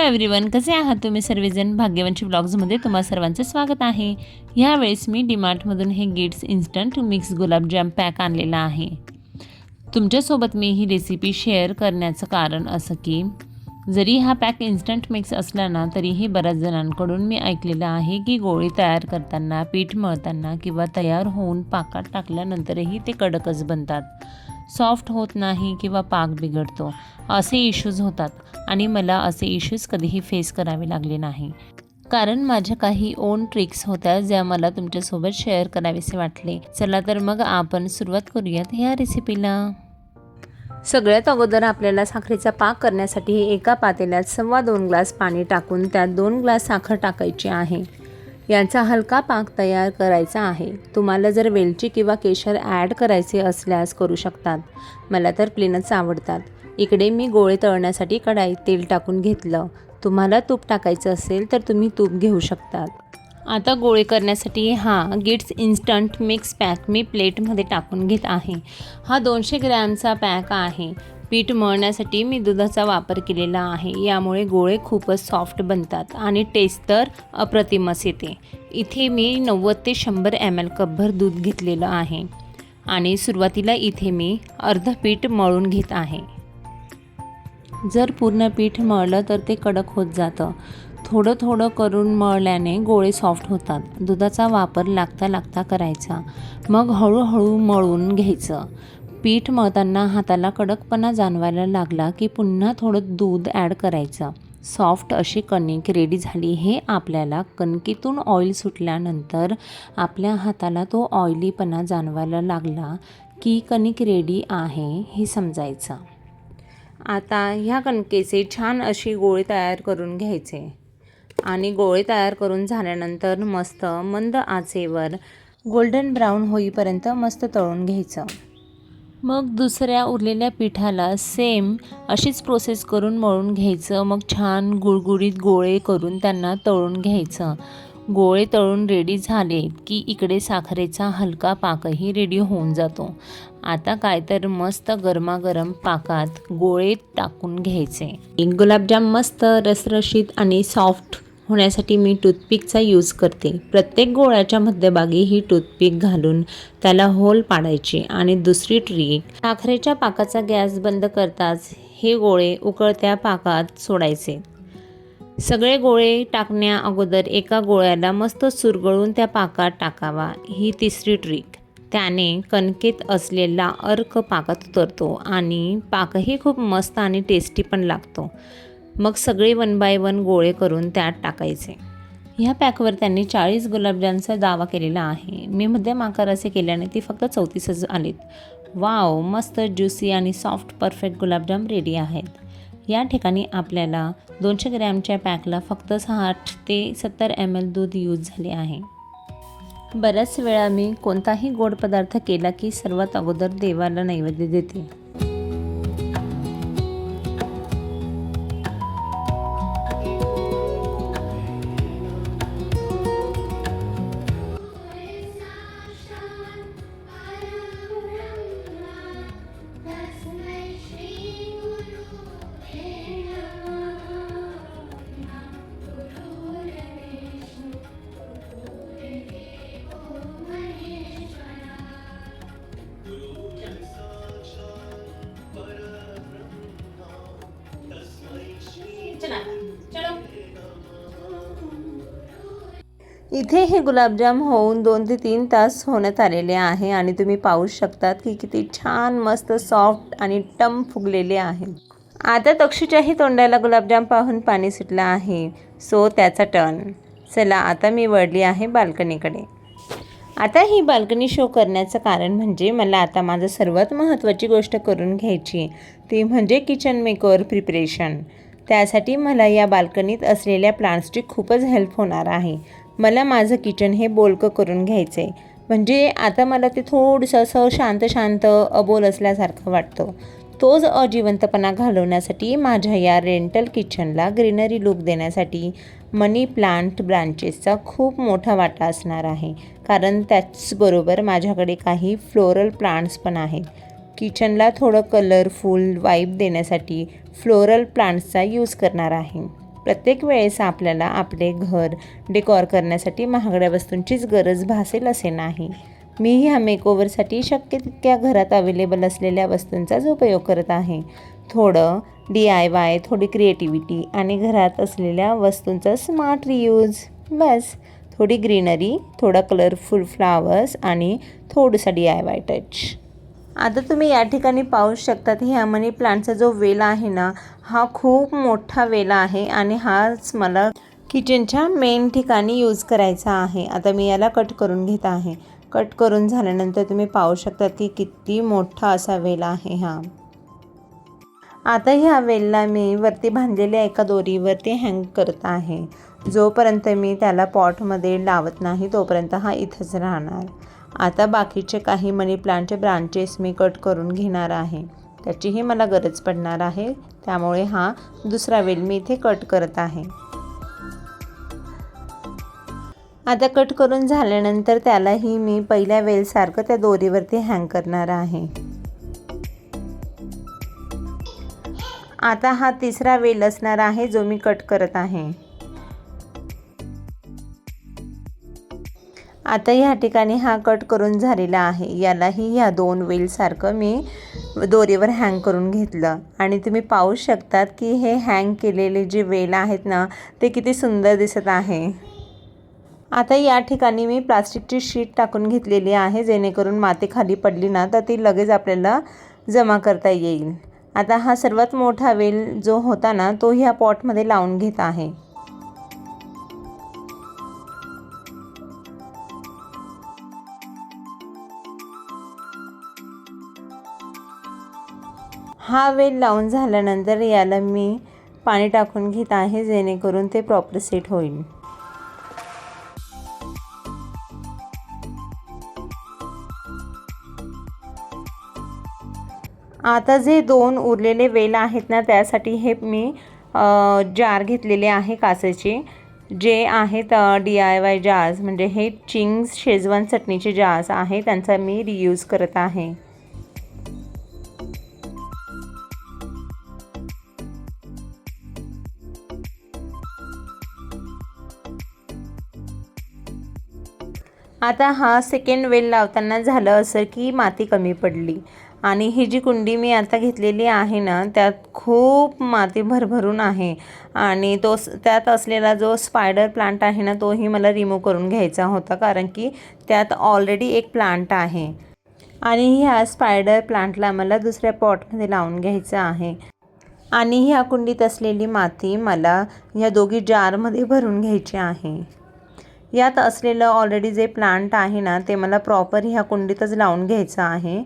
Everyone, कसे आहात तुम्ही सर्वजण? भाग्यवंशी ब्लॉग्समध्ये तुम्हा सर्वांचं स्वागत आहे. यावेळेस मी डीमार्टमधून हे गिट्स इन्स्टंट मिक्स गुलाबजाम पॅक आणलेला आहे. तुमच्यासोबत मी ही रेसिपी शेअर करण्याचं कारण असं की जरी हा पॅक इन्स्टंट मिक्स असला ना तरीही बऱ्याच जणांकडून मी ऐकलेलं आहे की गोळी तयार करताना, पीठ मळताना किंवा तयार होऊन पाकात टाकल्यानंतरही ते कडकच बनतात, सॉफ्ट होत नाही किंवा पाक बिघडतो, असे इश्यूज होतात आणि मला असे इश्यूज कधीही फेस करावे लागले नाही. कारण माझ्या काही ओन ट्रिक्स होत्या ज्या मला तुमच्यासोबत शेअर करावेसे वाटले. चला तर मग आपण सुरुवात करूयात ह्या रेसिपीला. सगळ्यात अगोदर आपल्याला साखरेचा पाक करण्यासाठी एका पातेल्यात 2.25 ग्लास पाणी टाकून त्यात 2 ग्लास साखर टाकायची आहे. यांचा हलका पाक तयार करायचा आहे. तुम्हाला जर वेलची किंवा केशर ॲड करायचे असल्यास करू शकतात. मला तर प्लेनच आवडतात. इकडे मी गोळे तळण्यासाठी कढईत तेल टाकून घेतलं. तुम्हाला तूप टाकायचं असेल तर तुम्ही तूप घेऊ शकतात. आता गोळे करण्यासाठी हा गिट्स इन्स्टंट मिक्स पॅक मी प्लेटमध्ये टाकून घेत आहे. हा 200 ग्रॅमचा पॅक आहे. पीठ मळण्यासाठी मी दुधाचा वापर केलेला आहे. यामुळे गोळे खूपच सॉफ्ट बनतात आणि टेस्ट तर अप्रतिमच येते. इथे मी 90 ते 100 ml कपभर दूध घेतलेलं आहे आणि सुरुवातीला इथे मी अर्ध पीठ मळून घेत आहे. जर पूर्ण पीठ मळलं तर ते कडक होत जातं. थोडं थोडं करून मळल्याने गोळे सॉफ्ट होतात. दुधाचा वापर लागता करायचा, मग हळूहळू मळून घ्यायचं. पीठ मळताना हाताला कडकपणा जाणवायला लागला की पुन्हा थोडं दूध ॲड करायचं. सॉफ्ट अशी कणिक रेडी झाली. हे आपल्याला कणकीतून ऑइल सुटल्यानंतर आपल्या हाताला तो ऑइलीपणा जाणवायला लागला की कणिक रेडी आहे हे समजायचं. आता ह्या कणकेचे छान अशी गोळे तयार करून घ्यायचे आणि गोळे तयार करून झाल्यानंतर मस्त मंद आचेवर गोल्डन ब्राऊन होईपर्यंत मस्त तळून घ्यायचं. मग दुसऱ्या उरलेल्या पिठाला सेम अशीच प्रोसेस करून मळून घ्यायचं. मग छान गुळगुळीत गोळे करून त्यांना तळून घ्यायचं. गोळे तळून रेडी झाले की इकडे साखरेचा हलका पाकही रेडी होऊन जातो. आता काय तर मस्त गरमागरम पाकात गोळे टाकून घ्यायचे. गुलाबजाम मस्त रसरशीत आणि सॉफ्ट होण्यासाठी मी टूथपिकचा यूज करते. प्रत्येक गोळ्याच्या मध्यभागी ही टूथपिक घालून त्याला होल पाडायची. आणि दुसरी ट्रिक, साखरेच्या पाकाचा गॅस बंद करताच हे गोळे उकळत्या पाकात सोडायचे. सगळे गोळे टाकण्या अगोदर एका गोळ्याला मस्त चुरगळून त्या पाकात टाकावा. ही तिसरी ट्रिक. त्याने कणकेत असलेला अर्क पाकात उतरतो आणि पाकही खूप मस्त आणि टेस्टी पण लागतो. मग सगळे 1 बाय 1 गोळे करून त्यात टाकायचे. ह्या पॅकवर त्यांनी 40 गुलाबजामचा दावा केलेला आहे. मी मध्यम आकाराचे केल्याने ती फक्त 34च आलीत. वाव, मस्त ज्युसी आणि सॉफ्ट परफेक्ट गुलाबजाम रेडी आहेत. या ठिकाणी आपल्याला 200 ग्रॅमच्या पॅकला फक्त 60 ते 70 ml दूध यूज झाले आहे. बऱ्याच वेळा मी कोणताही गोड पदार्थ केला की सर्वात अगोदर देवाला नैवेद्य देते. इथे हे गुलाबजाम होऊन 2 ते 3 तास होण्यात आलेले आहे आणि तुम्ही पाहू शकतात की किती छान मस्त सॉफ्ट आणि टम फुगलेले आहेत. आता तक्षूच्याही तोंडाला गुलाबजाम पाहून पाणी सुटलं आहे. सो त्याचा टर्न. चला आता मी वळली आहे बाल्कनीकडे. आता ही बाल्कनी शो करण्याचं कारण म्हणजे मला आता माझं सर्वात महत्त्वाची गोष्ट करून घ्यायची, ती म्हणजे किचन मेकओव्हर प्रिपरेशन. त्यासाठी मला या बाल्कनीत असलेल्या प्लांट्सची खूपच हेल्प होणार आहे. मला माझं किचन हे बोलकं करून घ्यायचं आहे. म्हणजे आता मला ते थोडंसं असं शांत अबोल असल्यासारखं वाटतं. तोच अजिवंतपणा घालवण्यासाठी माझ्या या रेंटल किचनला ग्रीनरी लुक देण्यासाठी मनी प्लांट ब्रांचेसचा खूप मोठा वाटा असणार आहे. कारण त्याचबरोबर माझ्याकडे काही फ्लोरल प्लांट्स पण आहेत. किचनला थोडं कलरफुल वाइब देण्यासाठी फ्लोरल प्लांट्सचा यूज करणार आहे. प्रत्येक वेळेस आपल्याला आपले घर डेकॉर करण्यासाठी महागड्या वस्तूंचीच गरज भासेल असे नाही. मी ह्या मेकओव्हरसाठी शक्य तितक्या घरात अवेलेबल असलेल्या वस्तूंचाच उपयोग करत आहे. थोडं DIY, थोडी क्रिएटिव्हिटी आणि घरात असलेल्या वस्तूंचा स्मार्ट रियूज. बस थोडी ग्रीनरी, थोडा कलरफुल फ्लावर्स आणि थोडासा DIY टच. आता तुम्ही या ठिकाणी पाहू शकतात, ह्या मनी प्लांटचा जो वेल आहे ना, हा खूप मोठा वेल आहे आणि हाच मला किचनच्या मेन ठिकाणी यूज करायचा आहे. आता मी याला कट करून घेत आहे. कट करून झाल्यानंतर तुम्ही पाहू शकता की किती मोठा असा वेल आहे हा. आता ह्या वेलला मी वरती बांधलेल्या एका दोरीवरती हँग करत आहे. जोपर्यंत मी त्याला पॉटमध्ये लावत नाही तोपर्यंत हा इथंच राहणार. आता बाकीचे काही मनी प्लांटचे ब्रांचेस मी कट करून घेणार आहे. त्याचीही मला गरज पडणार आहे, त्यामुळे हा दुसरा वेल मी इथे कट करत आहे. आता कट करून झाल्यानंतर त्यालाही मी पहिल्या वेलसारखं त्या दोरीवरती हँग करणार आहे. आता हा तिसरा वेल असणार आहे जो मी कट करत आहे. आता ह्या ठिकाणी हा कट करून झालेला आहे. यालाही ह्या 2 वेलसारखं मी दोरीवर हँग करून घेतलं आणि तुम्ही पाहू शकतात की हे हँग केलेले जे वेल आहेत ना, ते किती सुंदर दिसत आहे. आता या ठिकाणी मी प्लास्टिकची शीट टाकून घेतलेली आहे, जेणेकरून माती खाली पडली ना तर ती लगेच आपल्याला जमा करता येईल. आता हा सर्वात मोठा वेल जो होता ना, तो ह्या पॉटमध्ये लावून घेत आहे. हा वेल लावून झाल्यानंतर याला मी पाणी टाकून घेत आहे, जेणेकरून ते प्रॉपर सेट होईल. आता जे 2 उरलेले वेल आहेत ना, त्यासाठी हे मी जार घेतलेले आहे काचेचे, जे आहेत DIY जार्स, म्हणजे हे चिंग्स शेजवान चटणीचे जार्स आहे, त्यांचा मी रियूज करत आहे. आता हा सेकंड वेल लावताना झालं असं की माती कमी पडली आणि ही जी कुंडी मी आता घेतलेली आहे ना, त्यात खूप माती भरभरून आहे आणि त्यात असलेला जो स्पायडर प्लांट आहे ना, तोही मला रिमूव्ह करून घ्यायचा होता, कारण की त्यात ऑलरेडी एक प्लांट आहे आणि ह्या स्पायडर प्लांटला मला दुसऱ्या पॉटमध्ये लावून घ्यायचं आहे. आणि ह्या कुंडीत असलेली माती मला ह्या दोघी जारमध्ये भरून घ्यायची आहे. यात असलेलं ऑलरेडी जे प्लांट आहे ना, ते मला प्रॉपर ह्या कुंडीतच लावून घ्यायचं आहे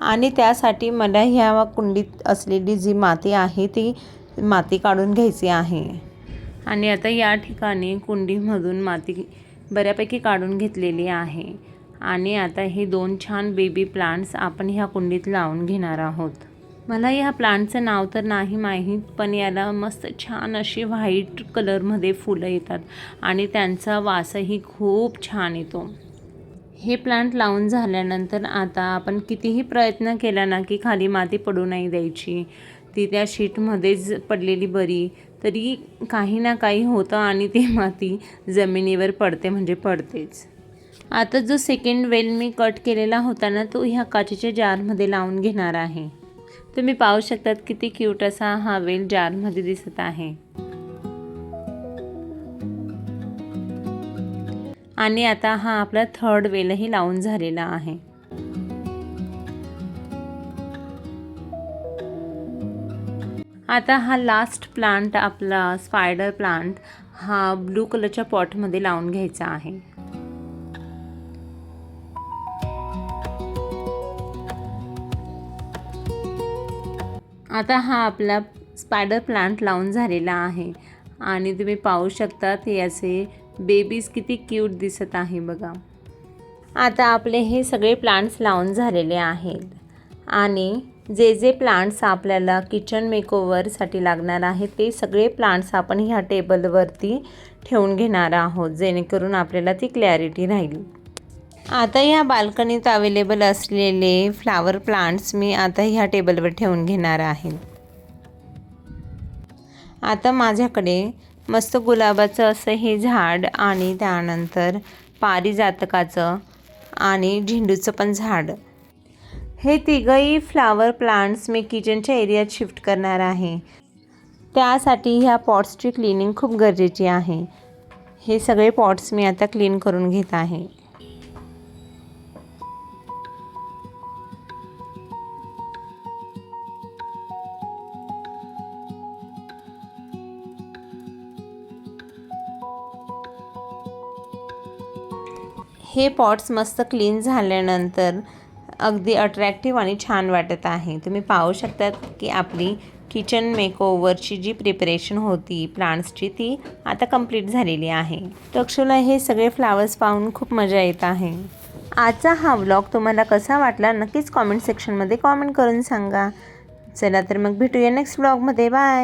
आणि त्यासाठी मला ह्या कुंडीत असलेली जी माती आहे ती माती काढून घ्यायची आहे. आणि आता या ठिकाणी कुंडीमधून माती बऱ्यापैकी काढून घेतलेली आहे आणि आता हे 2 छान बेबी प्लांट्स आपण ह्या कुंडीत लावून घेणार आहोत. मला या प्लांटचं नाव तर नाही माहीत, पण याला मस्त छान अशी व्हाईट कलरमध्ये फुलं येतात आणि त्यांचा वासही खूप छान येतो. हे प्लांट लावून झाल्यानंतर आता आपण कितीही प्रयत्न केला ना की खाली माती पडू नाही द्यायची, ती त्या शीटमध्येच पडलेली बरी, तरी काही ना काही होतं आणि ती माती जमिनीवर पडते म्हणजे पडतेच. आता जो सेकंड वेल मी कट केलेला होता ना, तो ह्या काचेच्या जारमध्ये लावून घेणार आहे. तुम्ही पाहू शकतात किती क्यूट असा हा वेल जारमध्ये दिसत आहे. आणि आता हा आपला थर्ड वेलही लावून झालेला आहे. आता हा लास्ट प्लांट आपला स्पायडर प्लांट हा ब्लू कलरच्या पॉटमध्ये लावून घ्यायचा आहे. आता हा आपला स्पायडर प्लांट लावून झालेला आहे आणि तुम्ही पाहू शकतात याचे बेबीज किती क्यूट दिसत आहे बघा. आता आपले हे सगळे प्लांट्स लावून झालेले आहेत आणि जे प्लांट्स आपल्याला किचन मेकओव्हरसाठी लागणार आहेत ते सगळे प्लांट्स आपण ह्या टेबलवरती ठेवून घेणार आहोत, जेणेकरून आपल्याला ती क्लॅरिटी राहील. आता ह्या बाल्कनीत अवेलेबल असलेले फ्लावर प्लांट्स मी आता ह्या टेबलवर ठेवून घेणार आहे. आता माझ्याकडे मस्त गुलाबाचं असं हे झाड आणि त्यानंतर पारिजातकाचं आणि झेंडूचं पण झाड, हे तिघंही फ्लावर प्लांट्स मी किचनच्या एरियात शिफ्ट करणार आहे. त्यासाठी ह्या पॉट्सची क्लिनिंग खूप गरजेची आहे. हे सगळे पॉट्स मी आता क्लीन करून घेत आहे. हे पॉट्स मस्त क्लीन झाल्यानंतर अगदी अट्रॅक्टिव्ह आणि छान वाटत आहे. तुम्ही पाहू शकतात की आपली किचन मेकओव्हरची जी प्रिपरेशन होती प्लांट्सची ती आता कंप्लीट झालेली आहे. तर अक्षरला हे सगळे फ्लावर्स पाहून खूप मजा येत आहे. आजचा हा व्लॉग तुम्हाला कसा वाटला नक्कीच कॉमेंट सेक्शनमध्ये कॉमेंट करून सांगा. चला तर मग भेटूया नेक्स्ट व्लॉगमध्ये. बाय.